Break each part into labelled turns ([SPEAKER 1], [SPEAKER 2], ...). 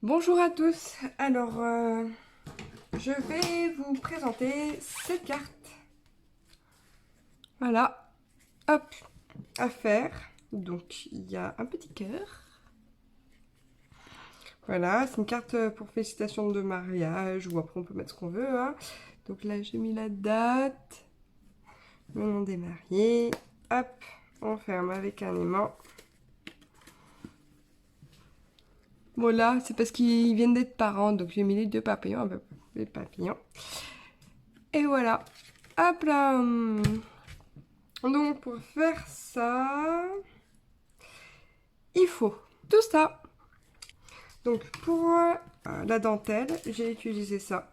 [SPEAKER 1] Bonjour à tous, alors je vais vous présenter cette carte. Voilà, hop, à faire. Donc il y a un petit cœur. Voilà, c'est une carte pour félicitations de mariage ou après on peut mettre ce qu'on veut. Hein. Donc là j'ai mis la date, le nom des mariés. Hop, on ferme avec un aimant. Bon là c'est parce qu'ils viennent d'être parents, donc j'ai mis les deux papillons, les papillons. Et voilà, hop là. Donc pour faire ça, il faut tout ça. Donc pour la dentelle, j'ai utilisé ça.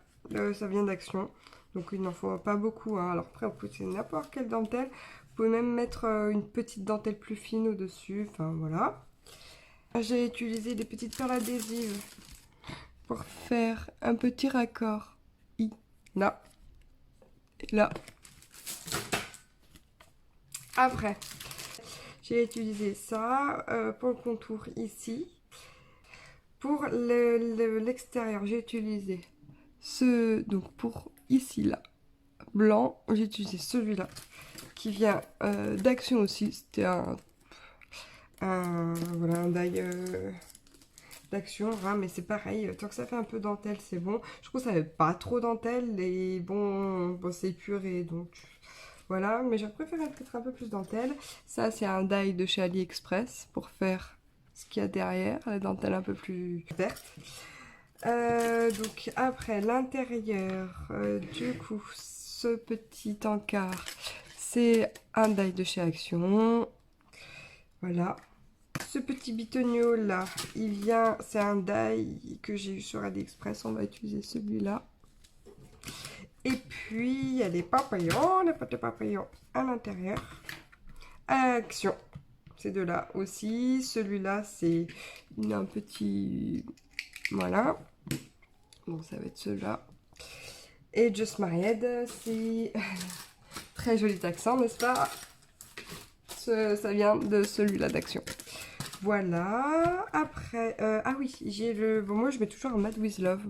[SPEAKER 1] Ça vient d'Action. Donc il n'en faut pas beaucoup. Hein. Alors après, on peut utiliser n'importe quelle dentelle. Vous pouvez même mettre une petite dentelle plus fine au-dessus. Enfin voilà. J'ai utilisé des petites perles adhésives pour faire un petit raccord. Là. Et là. Après, j'ai utilisé ça pour le contour ici. Pour l'extérieur, j'ai utilisé donc pour ici là, blanc, j'ai utilisé celui-là qui vient d'Action aussi. C'était voilà, un die d'Action, hein, mais c'est pareil, tant que ça fait un peu dentelle, c'est bon. Je trouve que ça fait pas trop dentelle et bon c'est épuré donc voilà, mais j'ai préféré peut-être un peu plus dentelle. Ça, c'est un die de chez AliExpress pour faire ce qu'il y a derrière, la dentelle un peu plus verte. Donc après, l'intérieur, du coup, ce petit encart, c'est un die de chez Action. Voilà. Ce petit bitonio là, il vient, c'est un die que j'ai eu sur AliExpress, on va utiliser celui-là. Et puis, il y a les papillons, les pâtes de papillons à l'intérieur. Action. Ces deux-là aussi. Celui-là, c'est un petit... Voilà. Donc, ça va être ceux-là. Et Just Married, c'est... Très joli accent, n'est-ce pas? Ça vient de celui-là d'Action. Voilà. Après... ah oui, j'ai le... Bon, moi, je mets toujours un Mad With Love.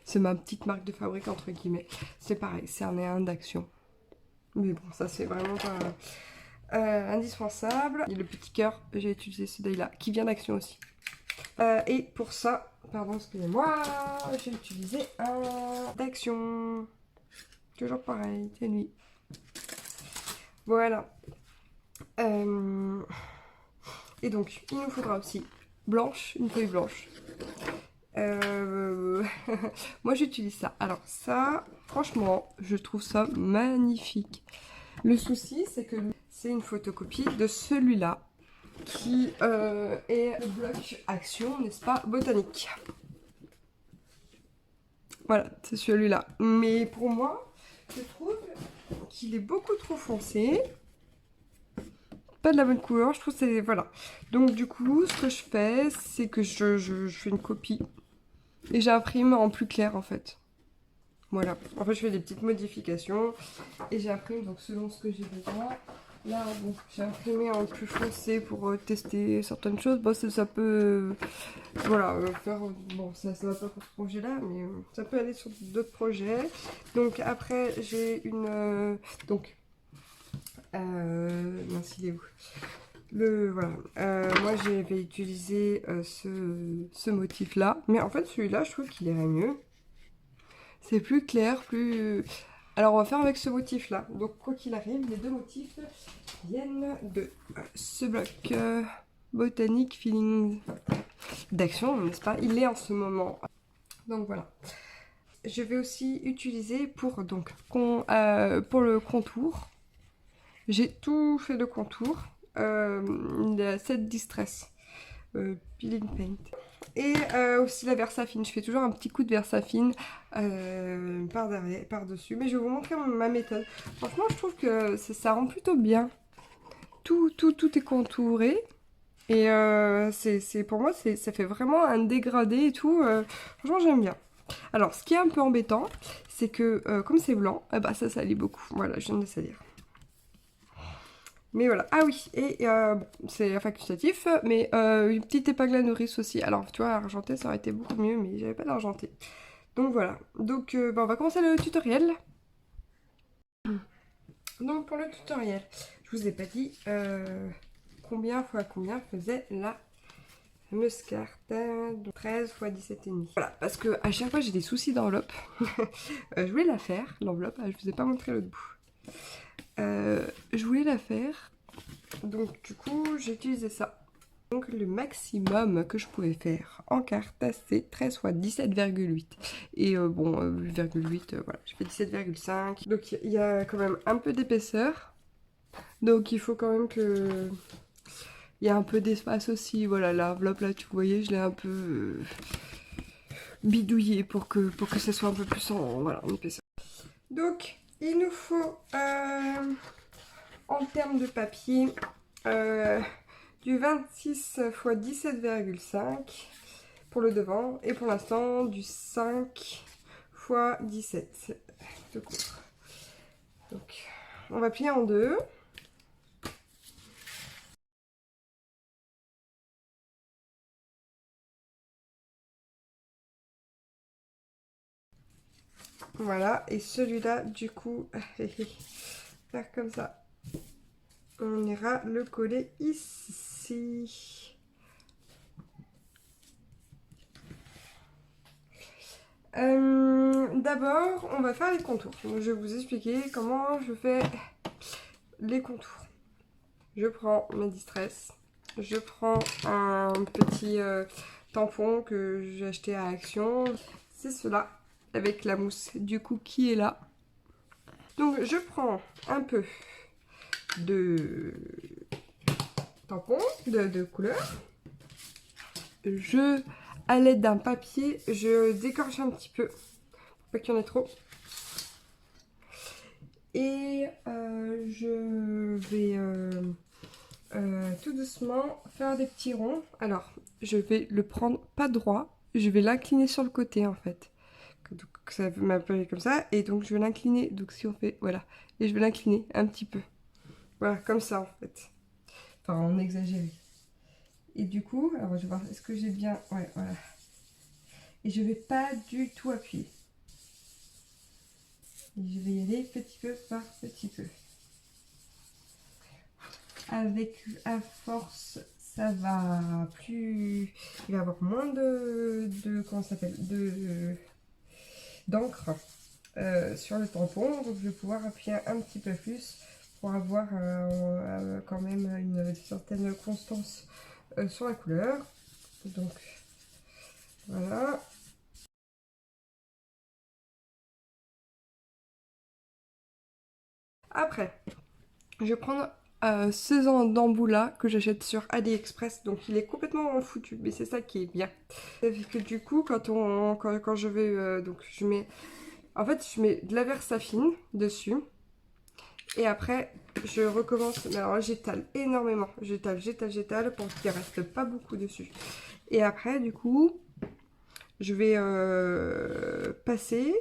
[SPEAKER 1] C'est ma petite marque de fabrique, entre guillemets. C'est pareil, c'est un d'Action. Mais bon, ça, c'est vraiment pas... indispensable. Et le petit cœur, j'ai utilisé ce die là qui vient d'Action aussi. Et pour ça, pardon, excusez-moi, j'ai utilisé un d'Action. Toujours pareil, c'est lui. Voilà. Et donc, il nous faudra aussi blanche, une feuille blanche. Moi, j'utilise ça. Alors ça, franchement, je trouve ça magnifique. Le souci, c'est que c'est une photocopie de celui-là qui est le bloc Action, n'est-ce pas, botanique. Voilà, c'est celui-là. Mais pour moi, je trouve qu'il est beaucoup trop foncé. Pas de la bonne couleur, je trouve que c'est... Voilà. Donc du coup, ce que je fais, c'est que je fais une copie. Et j'imprime en plus clair, en fait. Voilà. En fait, je fais des petites modifications. Et j'imprime donc selon ce que j'ai besoin. Là, bon, j'ai imprimé en plus foncé pour tester certaines choses. Bon, ça peut, voilà, faire, bon, ça va pas pour ce projet-là, mais ça peut aller sur d'autres projets. Donc après, j'ai une, donc, mince, il est où? Voilà, moi j'avais utilisé ce motif-là, mais en fait celui-là, je trouve qu'il irait mieux. C'est plus clair, plus... Alors on va faire avec ce motif là. Donc quoi qu'il arrive, les deux motifs viennent de ce bloc Botanique Feelings d'Action, n'est-ce pas? Il est en ce moment. Donc voilà. Je vais aussi utiliser pour le contour. J'ai tout fait de contour. Cette Distress Peeling Paint. Et aussi la Versafine, je fais toujours un petit coup de Versafine par-dessus. Mais je vais vous montrer ma méthode. Franchement, je trouve que ça rend plutôt bien. Tout est contouré. Et pour moi, ça fait vraiment un dégradé et tout. Franchement, j'aime bien. Alors, ce qui est un peu embêtant, c'est que comme c'est blanc, bah, ça salit beaucoup. Voilà, je viens de le salir. Mais voilà. Ah oui, et bon, c'est facultatif, mais une petite épingle à nourrice aussi. Alors, tu vois, argenté, ça aurait été beaucoup mieux, mais j'avais pas d'argenté. Donc voilà. Donc, bah, on va commencer le tutoriel. Donc, pour le tutoriel, je vous ai pas dit combien fois combien faisait la fameuse carte. Donc 13 fois 17,5. Voilà, parce que à chaque fois j'ai des soucis d'enveloppe. Je voulais la faire, l'enveloppe, je vous ai pas montré l'autre bout. Je voulais la faire, donc du coup j'ai utilisé ça. Donc le maximum que je pouvais faire en carte, c'est 13 fois 17,8. Et bon, 8,8, voilà, j'ai fait 17,5. Donc il y a quand même un peu d'épaisseur. Donc il faut quand même que... Il y a un peu d'espace aussi, voilà, l'enveloppe là, tu voyais, je l'ai un peu bidouillé pour que ça soit un peu plus en épaisseur. Donc, il nous faut, en termes de papier, du 26 x 17,5 pour le devant, et pour l'instant, du 5 x 17 de cours. Donc, on va plier en deux. Voilà, et celui-là, du coup, faire comme ça. On ira le coller ici. D'abord, on va faire les contours. Donc, je vais vous expliquer comment je fais les contours. Je prends mes Distress. Je prends un petit tampon que j'ai acheté à Action. C'est cela, avec la mousse du coup qui est là. Donc, je prends un peu de tampon, de couleur. À l'aide d'un papier, je décorche un petit peu, pour pas qu'il y en ait trop. Et je vais tout doucement faire des petits ronds. Alors, je vais le prendre pas droit, je vais l'incliner sur le côté en fait. Donc, ça m'appelle comme ça, et donc je vais l'incliner. Donc si on fait, voilà, et je vais l'incliner un petit peu. Voilà, comme ça en fait. Enfin, on exagère. Et du coup, alors je vais voir, est-ce que j'ai bien... Ouais, voilà. Et je vais pas du tout appuyer. Et je vais y aller petit peu par petit peu. Avec à force, ça va plus... Il va y avoir moins comment ça s'appelle, d'encre sur le tampon. Donc je vais pouvoir appuyer un petit peu plus pour avoir quand même une certaine constance sur la couleur. Donc voilà. Après, je vais prendre ce d'embout là que j'achète sur AliExpress. Donc il est complètement foutu, mais c'est ça qui est bien. Ça fait que du coup, quand je vais... donc je mets... En fait, je mets de la Versafine dessus. Et après, je recommence. Mais alors là, j'étale énormément. J'étale pour qu'il ne reste pas beaucoup dessus. Et après, du coup, je vais passer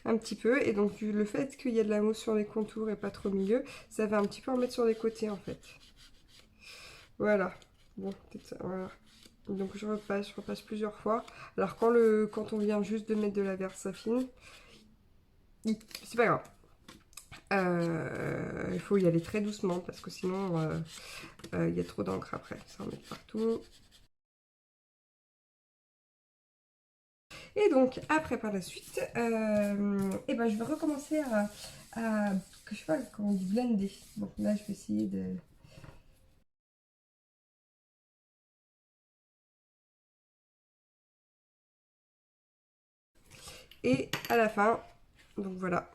[SPEAKER 1] un petit peu. Et donc, le fait qu'il y a de la mousse sur les contours et pas trop au milieu, ça va un petit peu en mettre sur les côtés en fait. Voilà. Bon, peut-être ça. Voilà. Donc, je repasse plusieurs fois. Alors, quand on vient juste de mettre de la Versafine, c'est pas grave. Il faut y aller très doucement parce que sinon il y a trop d'encre après, ça en met partout. Et donc après par la suite, et ben, je vais recommencer que je sais pas comment on dit, blender. Donc là je vais essayer de... Et à la fin, donc voilà.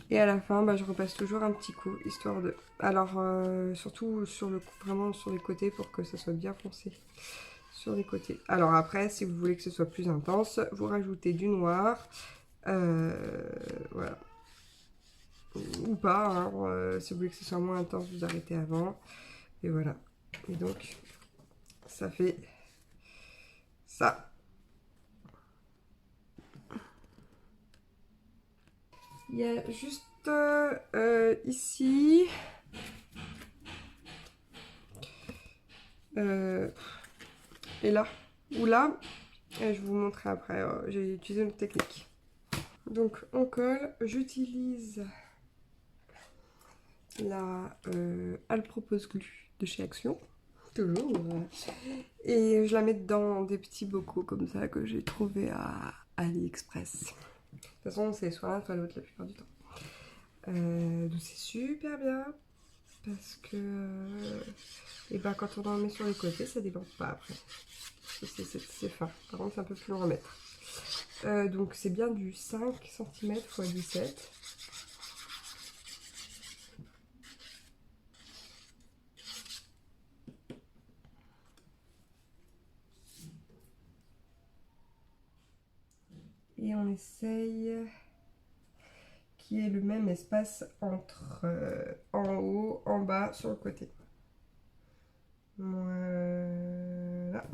[SPEAKER 1] Et à la fin, bah, je repasse toujours un petit coup, histoire de... Alors, surtout vraiment sur les côtés pour que ça soit bien foncé sur les côtés. Alors après, si vous voulez que ce soit plus intense, vous rajoutez du noir. Voilà. Ou pas, hein, si vous voulez que ce soit moins intense, vous arrêtez avant. Et voilà. Et donc, ça fait ça. Il y a juste ici, et là, ou là, et je vais vous montrer après, j'ai utilisé une technique. Donc on colle, j'utilise la All Propose Glue de chez Action, toujours, et je la mets dans des petits bocaux comme ça que j'ai trouvé à AliExpress. De toute façon c'est soit l'un soit l'autre la plupart du temps. Donc c'est super bien parce que et ben, quand on en met sur les côtés ça déborde pas après. C'est fin, par contre c'est un peu plus long à mettre. Donc c'est bien du 5 cm x 17. Et on essaye qu'il y ait le même espace entre en haut, en bas, sur le côté. Voilà.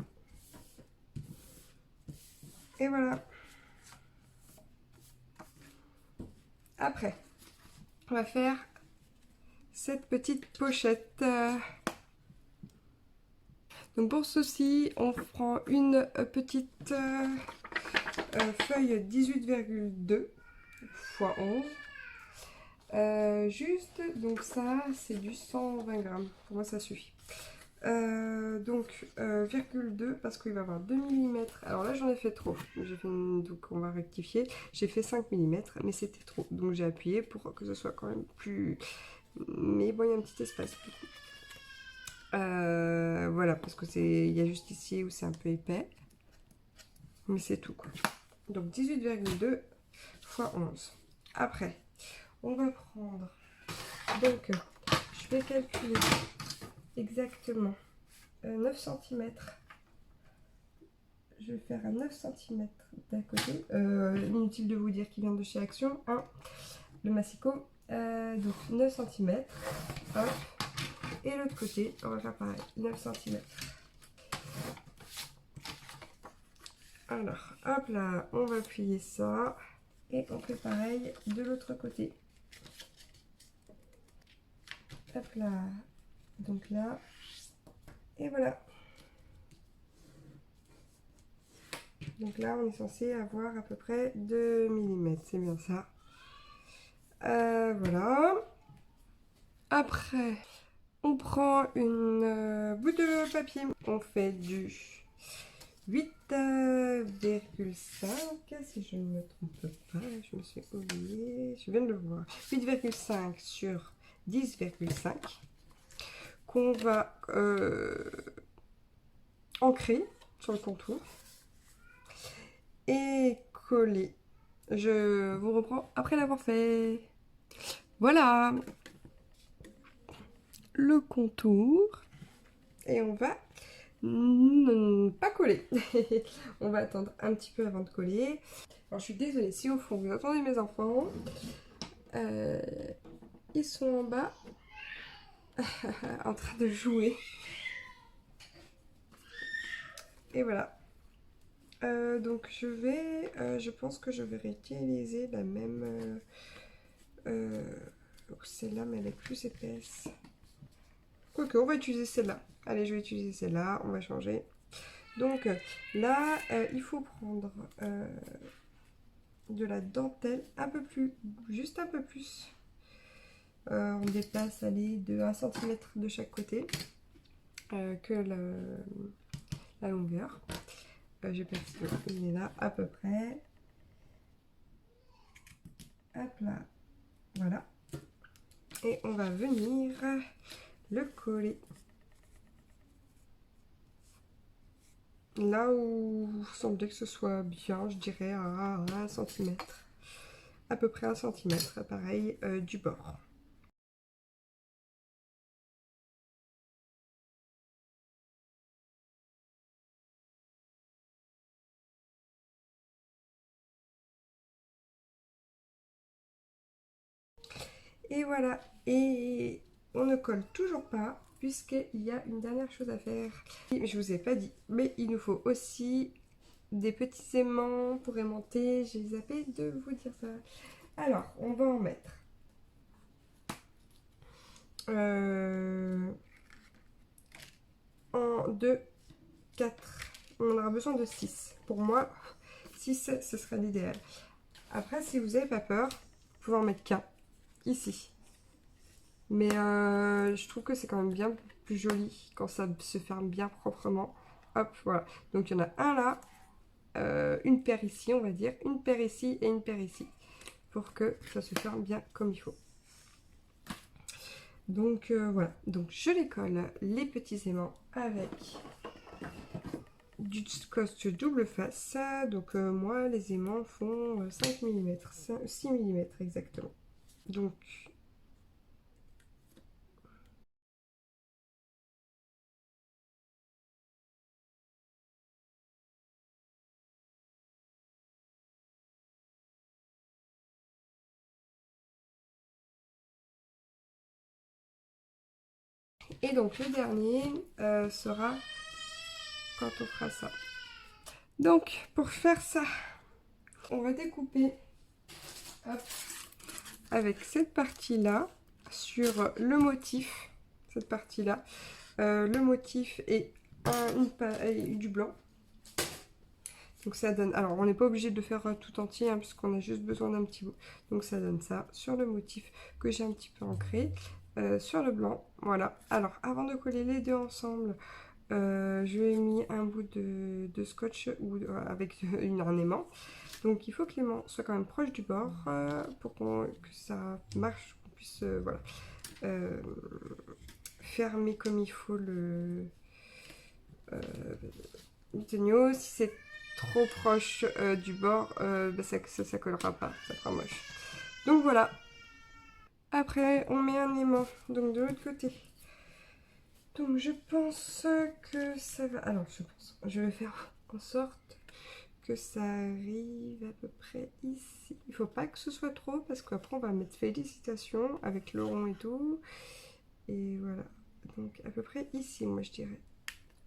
[SPEAKER 1] Et voilà. Après, on va faire cette petite pochette. Donc pour ceci, on prend une petite feuille 18,2 x 11. Juste, donc ça, c'est du 120 grammes. Pour moi, ça suffit. Donc, virgule 2 parce qu'il va y avoir 2 mm. Alors là, j'en ai fait trop. Donc, on va rectifier. J'ai fait 5 mm, mais c'était trop. Donc, j'ai appuyé pour que ce soit quand même plus... Mais bon, il y a un petit espace. Voilà, parce que il y a juste ici où c'est un peu épais. Mais c'est tout, quoi. Donc, 18,2 x 11. Après, on va prendre... Donc, je vais calculer exactement 9 cm. Je vais faire un 9 cm d'un côté. Inutile de vous dire qu'il vient de chez Action. Hein, le massicot. Donc 9 cm. Hop. Et l'autre côté, on va faire pareil. 9 cm. Alors, hop là, on va plier ça. Et on fait pareil de l'autre côté. Hop là. Donc là. Et voilà. Donc là, on est censé avoir à peu près 2 mm. C'est bien ça. Voilà. Après, on prend une bout de papier. On fait du 8,5. Si je ne me trompe pas, je me suis oubliée. Je viens de le voir. 8,5 sur 10,5. Qu'on va ancrer sur le contour. Et coller. Je vous reprends après l'avoir fait. Voilà le contour. Et on va pas coller. On va attendre un petit peu avant de coller. Alors je suis désolée si au fond vous entendez mes enfants. Ils sont en bas en train de jouer. Et voilà. Donc je pense que je vais réutiliser la même... celle-là, mais elle est plus épaisse. Quoique, on va utiliser celle-là. Allez, je vais utiliser celle-là, on va changer. Donc là, il faut prendre de la dentelle un peu plus, juste un peu plus. On dépasse, allez, de 1 cm de chaque côté que la longueur. J'ai perçu, il est là à peu près. Hop là, voilà. Et on va venir le coller. Là où vous semblez que ce soit bien, je dirais à 1 cm. À peu près 1 cm, pareil, du bord. Et voilà, et on ne colle toujours pas puisqu'il y a une dernière chose à faire. Je vous ai pas dit, mais il nous faut aussi des petits aimants pour aimanter. J'ai zappé de vous dire ça. Alors, on va en mettre 1, 2, 4. On aura besoin de 6. Pour moi, 6, ce serait l'idéal. Après, si vous n'avez pas peur, vous pouvez en mettre qu'un ici. Mais je trouve que c'est quand même bien plus joli quand ça se ferme bien proprement. Hop, voilà. Donc il y en a un là, une paire ici, on va dire, une paire ici et une paire ici. Pour que ça se ferme bien comme il faut. Donc voilà. Donc je les colle, les petits aimants, avec du scotch double face. Donc moi, les aimants font 5 mm, 6 mm exactement. Donc et donc le dernier sera quand on fera ça. Donc pour faire ça, on va découper hop, avec cette partie-là sur le motif, cette partie-là, le motif et du blanc. Donc ça donne, alors on n'est pas obligé de faire tout entier hein, puisqu'on a juste besoin d'un petit bout. Donc ça donne ça sur le motif que j'ai un petit peu ancré, sur le blanc, voilà. Alors avant de coller les deux ensemble, je lui ai mis un bout de scotch ou avec un aimant. Donc il faut que l'aimant soit quand même proche du bord pour que ça marche, qu'on puisse voilà, fermer comme il faut le bitonio. Si c'est trop proche du bord, bah, ça collera pas, ça fera moche. Donc voilà. Après, on met un aimant, donc de l'autre côté. Donc je pense que ça va... Alors je vais faire en sorte que ça arrive à peu près ici. Il faut pas que ce soit trop parce qu'après on va mettre félicitations avec le rond et tout. Et voilà. Donc à peu près ici, moi je dirais.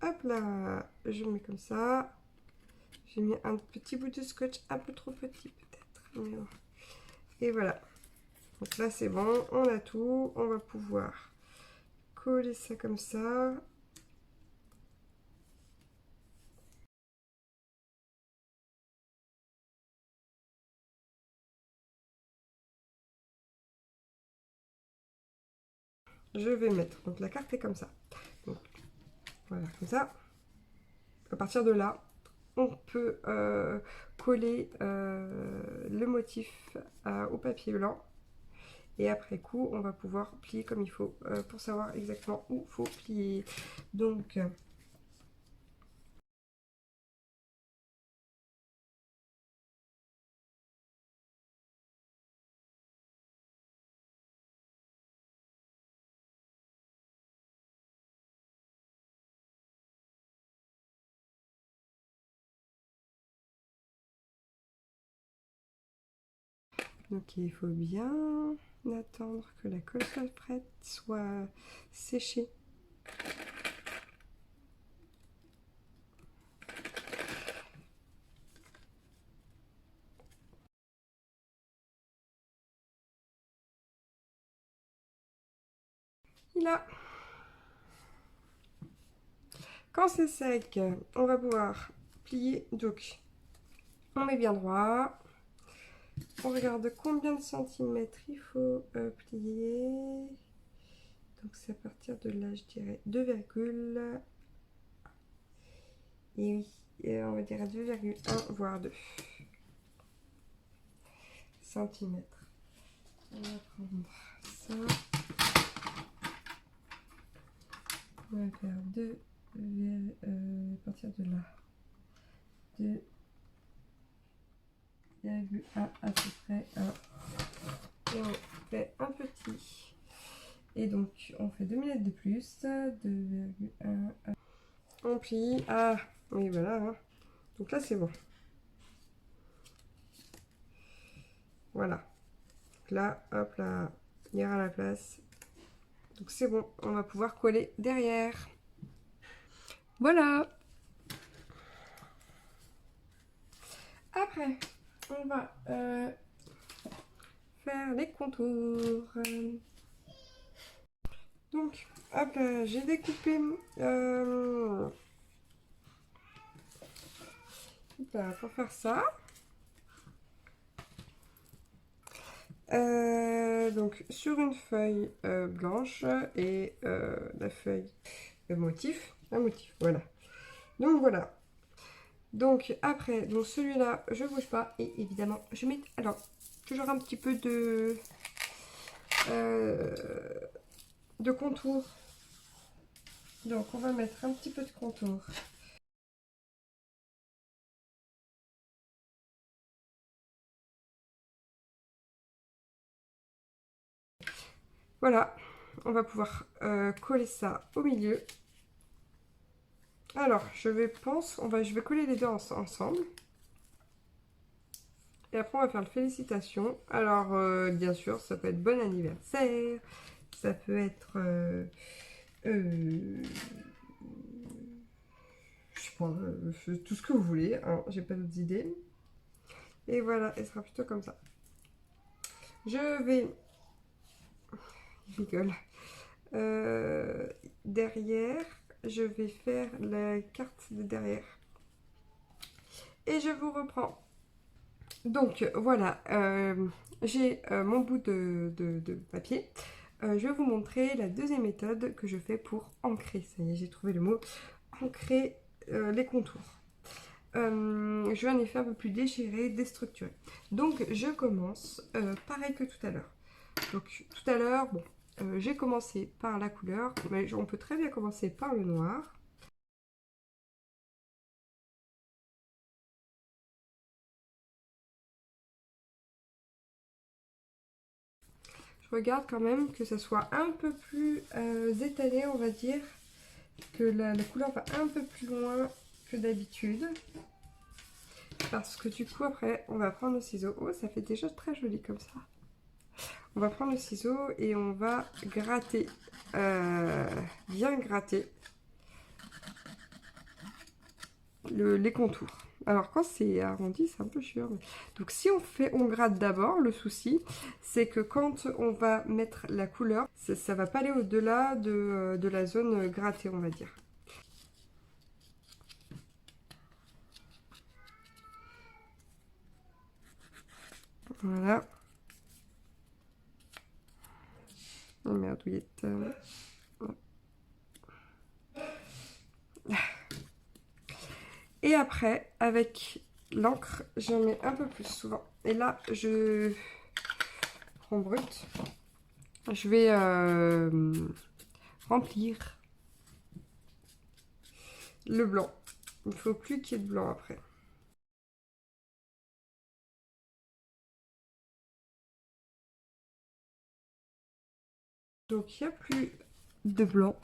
[SPEAKER 1] Hop là, je le mets comme ça. J'ai mis un petit bout de scotch un peu trop petit peut-être. Et voilà. Donc là c'est bon, on a tout. On va pouvoir coller ça comme ça. Je vais mettre, donc la carte est comme ça. Donc voilà, comme ça. À partir de là, on peut coller le motif au papier blanc. Et après coup, on va pouvoir plier comme il faut pour savoir exactement où il faut plier. Donc, il faut bien attendre que la colle soit prête, soit séchée. Et là, quand c'est sec, on va pouvoir plier. Donc, on met bien droit. On regarde combien de centimètres il faut plier. Donc c'est à partir de là, je dirais 2, et oui, et on va dire 2,1 voire 2 centimètres. On va prendre ça. On va faire 2, à partir de là, 2,1 à peu près. 1. Et on fait un petit. Et donc on fait 2 mm de plus. 2,1. On plie. Ah, oui, voilà. Hein. Donc là, c'est bon. Voilà. Donc là, hop là, il ira à la place. Donc c'est bon, on va pouvoir coller derrière. Voilà. Après, on va faire les contours. Donc, hop là, j'ai découpé... pour faire ça. Donc, sur une feuille blanche et la feuille motif, un motif, voilà. Donc, voilà. Donc, après, donc celui-là, je bouge pas. Et évidemment, je mets... Alors, toujours un petit peu de contour. Donc, on va mettre un petit peu de contour. Voilà, on va pouvoir coller ça au milieu. Alors, je vais coller les deux ensemble. Et après, on va faire le félicitation. Alors, bien sûr, ça peut être bon anniversaire. Ça peut être... je sais pas, tout ce que vous voulez. Hein, j'ai pas d'autres idées. Et voilà, elle sera plutôt comme ça. Je vais... Il rigole. Derrière, je vais faire la carte de derrière. Et je vous reprends. Donc voilà, j'ai mon bout de papier. Je vais vous montrer la deuxième méthode que je fais pour ancrer. Ça y est, j'ai trouvé le mot. Ancrer les contours. Je vais en effet un peu plus déchiré, déstructuré. Donc je commence pareil que tout à l'heure. Donc tout à l'heure, bon, j'ai commencé par la couleur, mais on peut très bien commencer par le noir. Je regarde quand même que ça soit un peu plus étalé, on va dire, que la couleur va un peu plus loin que d'habitude. Parce que du coup, après, on va prendre le ciseau. Oh, ça fait déjà très joli comme ça. On va prendre le ciseau et on va gratter, bien gratter les contours. Alors quand c'est arrondi, c'est un peu chiant. Donc si on gratte d'abord, le souci, c'est que quand on va mettre la couleur, ça va pas aller au-delà de la zone grattée, on va dire. Voilà. Oh merde, douillette. Et après, avec l'encre, j'en mets un peu plus souvent. Et là, je prends brut. Je vais remplir le blanc. Il ne faut plus qu'il y ait de blanc après. Donc, il n'y a plus de blanc.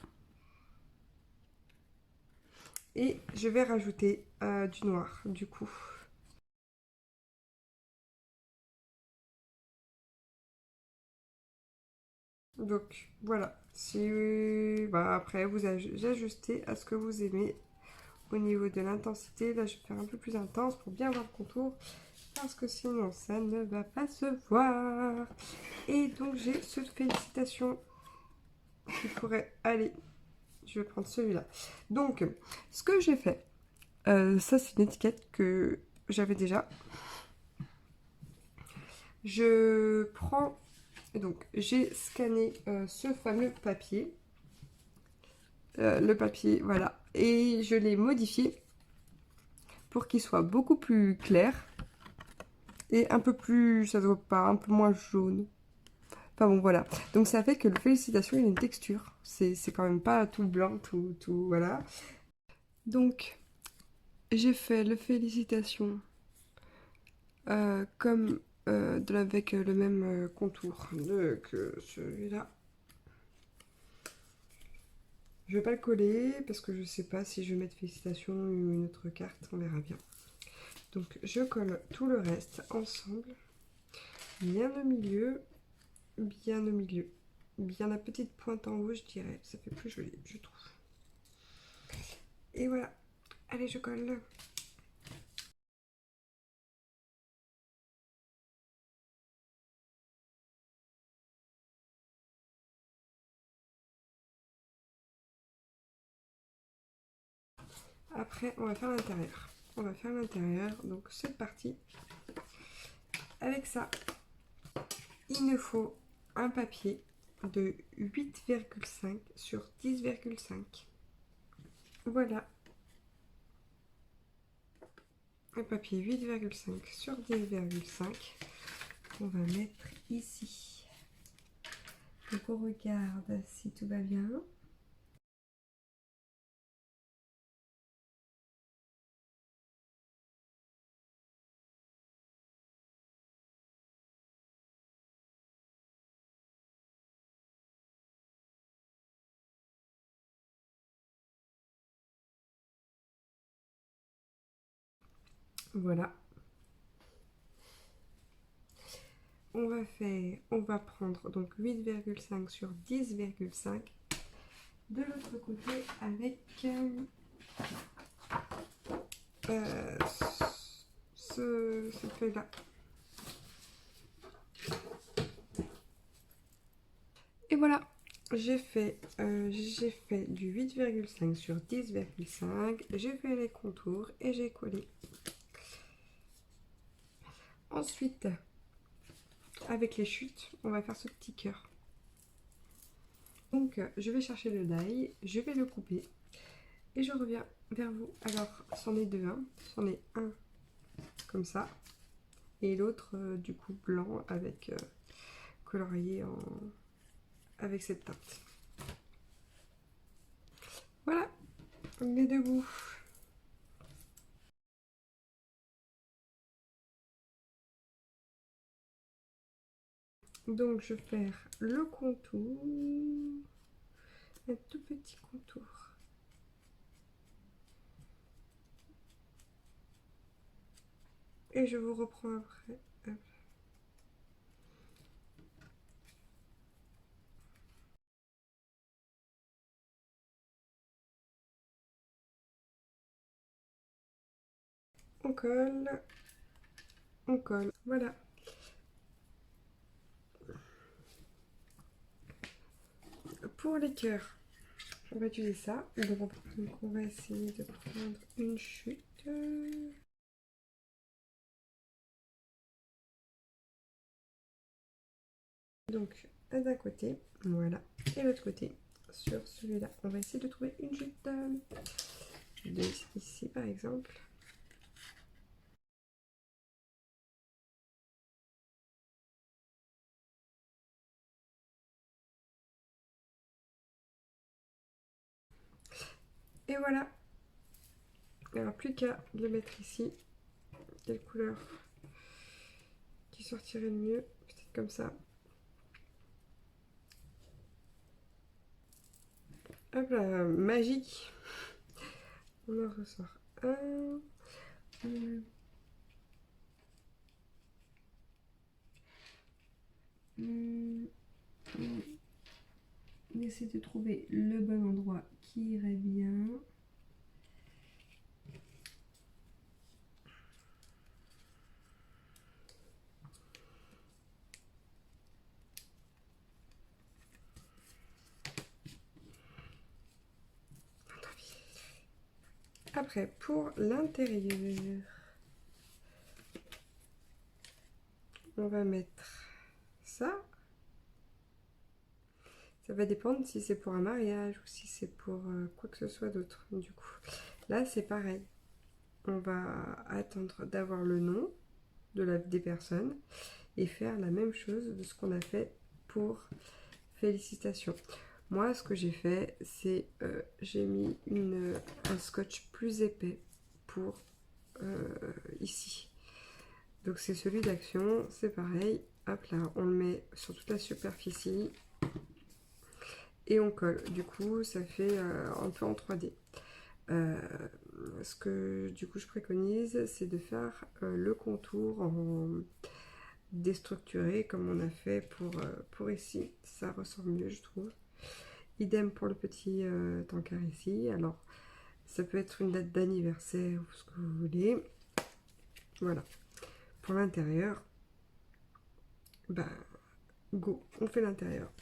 [SPEAKER 1] Et je vais rajouter du noir, du coup. Donc, voilà. Après, vous ajustez à ce que vous aimez. Au niveau de l'intensité, là, je vais faire un peu plus intense pour bien voir le contour. Parce que sinon, ça ne va pas se voir. Et donc, j'ai cette félicitation qui pourrait aller. Je vais prendre celui-là. Donc, ce que j'ai fait, ça, c'est une étiquette que j'avais déjà. Je prends... Donc, j'ai scanné ce fameux papier. Le papier, voilà. Et je l'ai modifié pour qu'il soit beaucoup plus clair. Et un peu plus, ça se voit pas, un peu moins jaune. Enfin bon, voilà. Donc ça fait que le félicitation, il a une texture. C'est quand même pas tout blanc, tout, voilà. Donc, j'ai fait le félicitation comme avec le même contour que celui-là. Je vais pas le coller parce que je sais pas si je vais mettre félicitation ou une autre carte, on verra bien. Donc je colle tout le reste ensemble, bien au milieu, bien au milieu. Bien la petite pointe en haut, je dirais. Ça fait plus joli, je trouve. Et voilà. Allez, je colle. après, on va faire l'intérieur. On va faire l'intérieur, donc cette partie. Avec ça, il nous faut un papier de 8,5 sur 10,5. Voilà. Un papier 8,5 sur 10,5 qu'on va mettre ici. Donc on regarde si tout va bien. Voilà. On va prendre donc 8,5 sur 10,5 de l'autre côté avec cette feuille-là. Et voilà, j'ai fait du 8,5 sur 10,5, j'ai fait les contours et j'ai collé. Ensuite, avec les chutes, on va faire ce petit cœur. Donc, je vais chercher le die, je vais le couper et je reviens vers vous. Alors, c'en est deux, hein. C'en est un comme ça et l'autre du coup blanc avec colorié avec cette teinte. Voilà, les deux bouts. Donc, je vais faire le contour, un tout petit contour. Et je vous reprends après. Hop. On colle, voilà. Pour les cœurs, on va utiliser ça. Donc on va essayer de prendre une chute. Donc un d'un côté, voilà, et l'autre côté sur celui-là. On va essayer de trouver une chute de ici par exemple. Et voilà. Alors plus qu'à le mettre ici. Quelle couleur qui sortirait le mieux? Peut-être comme ça. Hop là, magique. On en ressort un. On essaie de trouver le bon endroit qui irait bien. Après, pour l'intérieur, on va mettre ça. Ça va dépendre si c'est pour un mariage ou si c'est pour quoi que ce soit d'autre. Du coup, là, c'est pareil. On va attendre d'avoir le nom des personnes et faire la même chose de ce qu'on a fait pour félicitations. Moi, ce que j'ai fait, c'est j'ai mis un scotch plus épais pour ici. Donc c'est celui d'Action, c'est pareil. Hop là, on le met sur toute la superficie et on colle. Du coup, ça fait un peu en 3D. Ce que du coup je préconise, c'est de faire le contour en déstructuré comme on a fait pour ici. Ça ressemble mieux, je trouve. Idem pour le petit tankard ici. Alors, ça peut être une date d'anniversaire ou ce que vous voulez. Voilà. Pour l'intérieur, bah, go, on fait l'intérieur.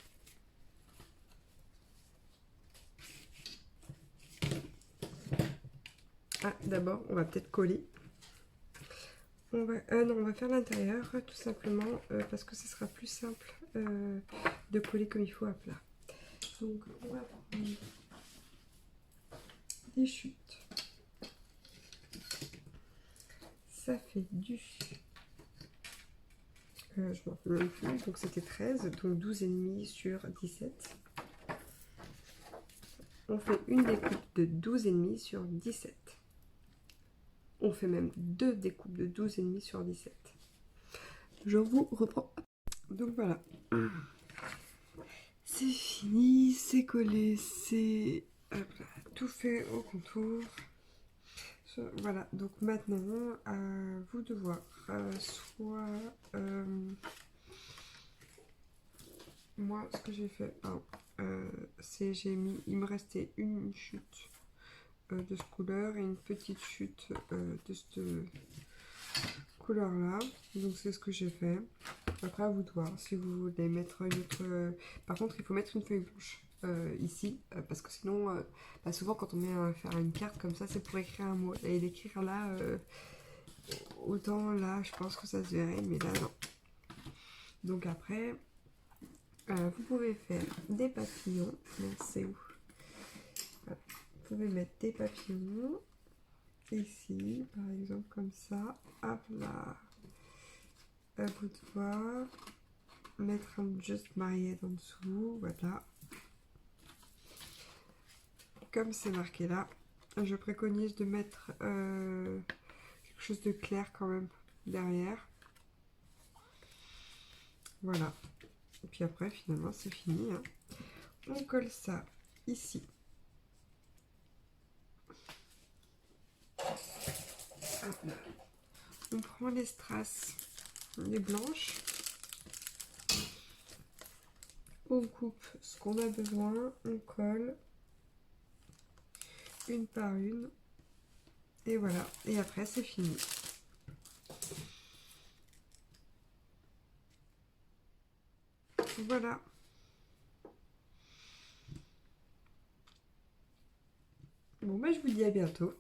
[SPEAKER 1] Ah, d'abord, on va peut-être coller. Non, on va faire l'intérieur tout simplement parce que ce sera plus simple de coller comme il faut à plat. Donc, on va prendre des chutes. Ça fait du... je m'en rappelle même plus, donc c'était 13, donc 12,5 sur 17. On fait une découpe de 12,5 sur 17. On fait même deux découpes de 12,5 sur 17. Je vous reprends. Donc voilà. C'est fini, c'est collé, c'est tout fait au contour. Voilà, donc maintenant, à vous de voir. Soit... moi, ce que j'ai fait, c'est il me restait une chute de ce couleur et une petite chute de cette couleur là, donc c'est ce que j'ai fait. Après à vous de voir si vous voulez mettre une autre, par contre il faut mettre une feuille blanche ici parce que sinon souvent quand on met à faire une carte comme ça c'est pour écrire un mot et l'écrire là autant là je pense que ça se verrait mais là non. Donc après vous pouvez faire des papillons, c'est où voilà. Vous pouvez mettre des papillons ici par exemple comme ça, hop là. À vous de voir, mettre un juste mariette en dessous, voilà. Comme c'est marqué là, je préconise de mettre quelque chose de clair quand même derrière. Voilà. Et puis après, finalement, c'est fini. Hein. On colle ça ici. Hop là. On prend les strass, les blanches. On coupe ce qu'on a besoin, on colle une par une. Et voilà. Et après, c'est fini. Voilà. Bon, bah, je vous dis à bientôt.